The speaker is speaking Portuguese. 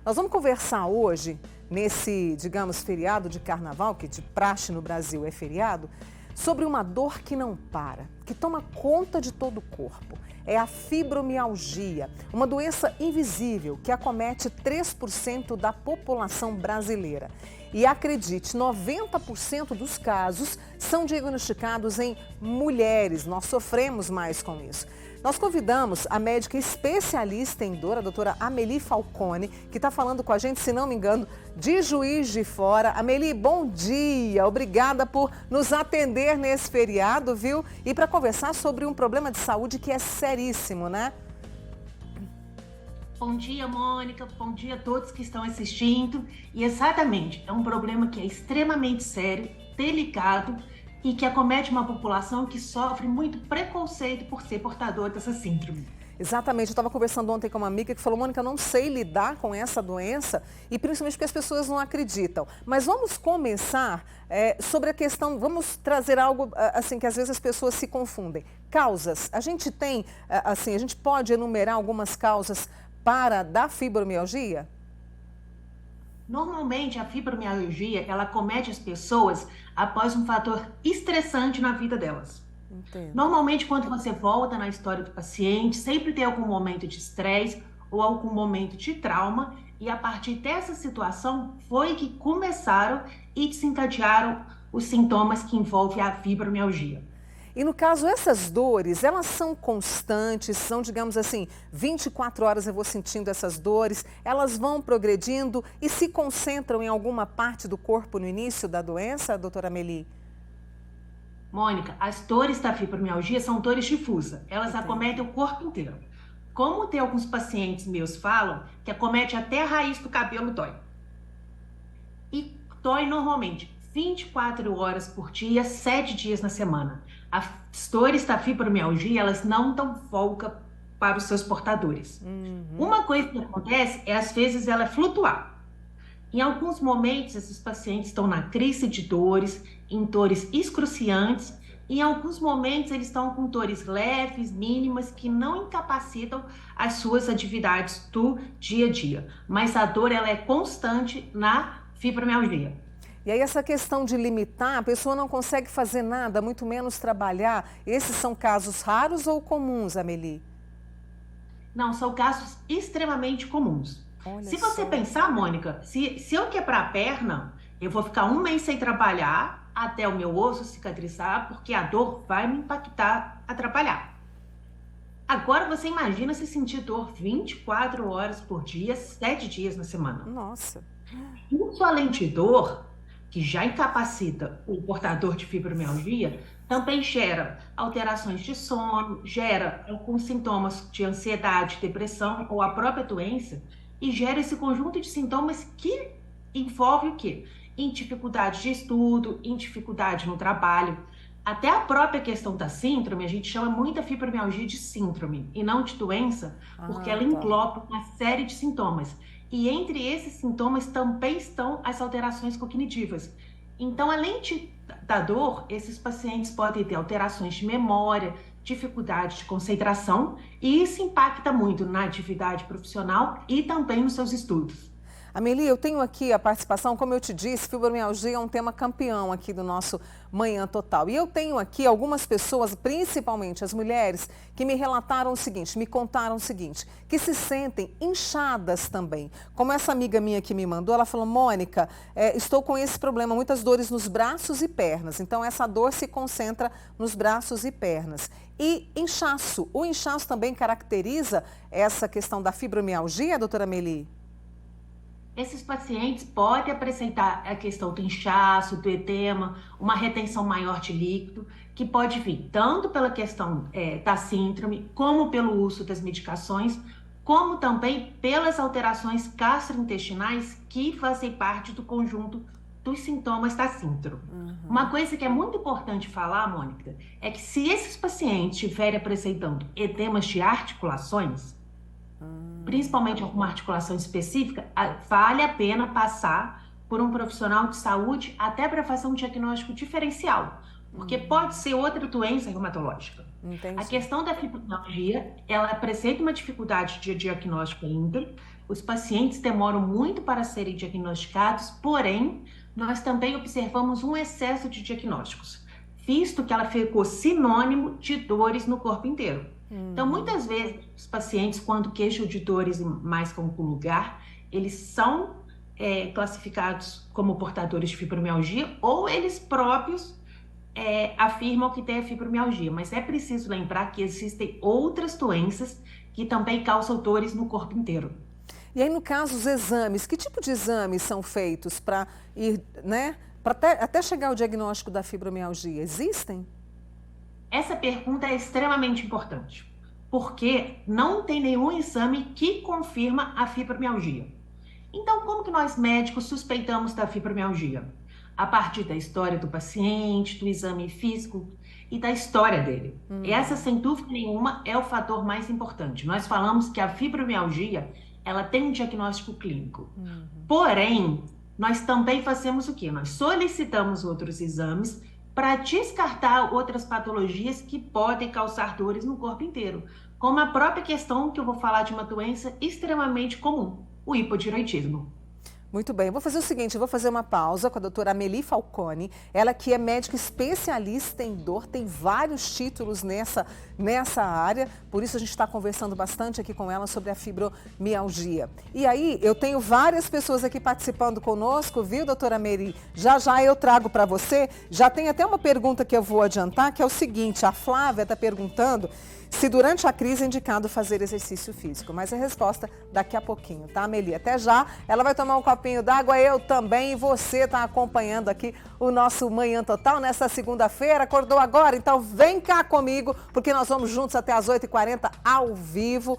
Nós vamos conversar hoje, nesse, digamos, feriado de carnaval, que de praxe no Brasil é feriado, sobre uma dor que não para, que toma conta de todo o corpo. É a fibromialgia, uma doença invisível que acomete 3% da população brasileira. E acredite, 90% dos casos são diagnosticados em mulheres. Nós sofremos mais com isso. Nós convidamos a médica especialista em dor, a doutora Amelie Falcone, que está falando com a gente, se não me engano, de Juiz de Fora. Amelie, bom dia. Obrigada por nos atender nesse feriado, viu? E para conversar sobre um problema de saúde que é seríssimo, né? Bom dia, Mônica. Bom dia a todos que estão assistindo. E exatamente, é um problema que é extremamente sério, delicado e que acomete uma população que sofre muito preconceito por ser portador dessa síndrome. Exatamente, eu estava conversando ontem com uma amiga que falou, Mônica, eu não sei lidar com essa doença e principalmente porque as pessoas não acreditam. Mas vamos começar sobre a questão, vamos trazer algo assim que às vezes as pessoas se confundem. Causas, a gente tem, assim, a gente pode enumerar algumas causas da fibromialgia? Normalmente, a fibromialgia, ela acomete as pessoas após um fator estressante na vida delas. Entendo. Normalmente, quando você volta na história do paciente, sempre tem algum momento de estresse ou algum momento de trauma, e a partir dessa situação foi que começaram e desencadearam os sintomas que envolvem a fibromialgia. E no caso, essas dores, elas são constantes, são, digamos assim, 24 horas eu vou sentindo essas dores, elas vão progredindo e se concentram em alguma parte do corpo no início da doença, doutora Amelie? Mônica, as dores da fibromialgia são dores difusas, elas Entendi. acometem o corpo inteiro. Como tem alguns pacientes meus falam, que acomete até a raiz do cabelo dói. E dói normalmente 24 horas por dia, 7 dias na semana. As dores da fibromialgia, elas não dão folga para os seus portadores. Uma coisa que acontece é, às vezes, ela flutuar. Em alguns momentos, esses pacientes estão na crise de dores, em dores excruciantes, e em alguns momentos eles estão com dores leves, mínimas, que não incapacitam as suas atividades do dia a dia. Mas a dor, ela é constante na fibromialgia. E aí essa questão de limitar, a pessoa não consegue fazer nada, muito menos trabalhar. Esses são casos raros ou comuns, Amelie? Não, são casos extremamente comuns. Olha Se você só. pensar, Mônica, se eu quebrar a perna, eu vou ficar um mês sem trabalhar até o meu osso cicatrizar, porque a dor vai me impactar, atrapalhar. Agora você imagina se sentir dor 24 horas por dia, 7 dias na semana. Nossa. Isso além de dor, que já incapacita o portador de fibromialgia, também gera alterações de sono, gera alguns sintomas de ansiedade, depressão ou a própria doença, e gera esse conjunto de sintomas que envolve o quê? Em dificuldade de estudo, em dificuldade no trabalho. Até a própria questão da síndrome, a gente chama muito a fibromialgia de síndrome e não de doença, porque ela engloba uma série de sintomas. E entre esses sintomas também estão as alterações cognitivas. Então, além da dor, esses pacientes podem ter alterações de memória, dificuldade de concentração, e isso impacta muito na atividade profissional e também nos seus estudos. Amelie, eu tenho aqui a participação, como eu te disse, fibromialgia é um tema campeão aqui do nosso Manhã Total. E eu tenho aqui algumas pessoas, principalmente as mulheres, que me relataram o seguinte, me contaram o seguinte, que se sentem inchadas também. Como essa amiga minha que me mandou, ela falou, Mônica, estou com esse problema, muitas dores nos braços e pernas. Então essa dor se concentra nos braços e pernas. E inchaço, o inchaço também caracteriza essa questão da fibromialgia, doutora Amelie? Esses pacientes podem apresentar a questão do inchaço, do edema, uma retenção maior de líquido, que pode vir tanto pela questão da síndrome, como pelo uso das medicações, como também pelas alterações gastrointestinais que fazem parte do conjunto dos sintomas da síndrome. Uma coisa que é muito importante falar, Mônica, é que se esses pacientes estiverem apresentando edemas de articulações, principalmente alguma articulação específica, vale a pena passar por um profissional de saúde até para fazer um diagnóstico diferencial, porque pode ser outra doença reumatológica. Entendi. A questão da fibromialgia, ela apresenta uma dificuldade de diagnóstico ainda, Os pacientes demoram muito para serem diagnosticados, porém, nós também observamos um excesso de diagnósticos, visto que ela ficou sinônimo de dores no corpo inteiro. Então, muitas vezes, os pacientes, quando queixam de dores em mais que um lugar, eles são classificados como portadores de fibromialgia ou eles próprios afirmam que tem a fibromialgia. Mas é preciso lembrar que existem outras doenças que também causam dores no corpo inteiro. E aí, no caso, os exames, que tipo de exames são feitos para ir, né, para até chegar ao diagnóstico da fibromialgia? Existem? Essa pergunta é extremamente importante, porque não tem nenhum exame que confirma a fibromialgia. Então, como que nós médicos suspeitamos da fibromialgia? A partir da história do paciente, do exame físico e da história dele. Essa, sem dúvida nenhuma, é o fator mais importante. Nós falamos que a fibromialgia, ela tem um diagnóstico clínico. Porém, nós também fazemos o quê? Nós solicitamos outros exames para descartar outras patologias que podem causar dores no corpo inteiro, como a própria questão que eu vou falar de uma doença extremamente comum, o hipotireoidismo. Muito bem, eu vou fazer o seguinte, eu vou fazer uma pausa com a doutora Amelie Falcone, ela que é médica especialista em dor, tem vários títulos nessa área, por isso a gente está conversando bastante aqui com ela sobre a fibromialgia. E aí, eu tenho várias pessoas aqui participando conosco, viu, doutora Amelie? Já já eu trago para você, já tem até uma pergunta que eu vou adiantar, que é o seguinte, a Flávia está perguntando se durante a crise é indicado fazer exercício físico, mas a resposta daqui a pouquinho, tá, Amelie? Até já, ela vai tomar um copinho d'água, eu também, e você está acompanhando aqui o nosso Manhã Total nessa segunda-feira, acordou agora? Então vem cá comigo, porque nós vamos juntos até as 8h40 ao vivo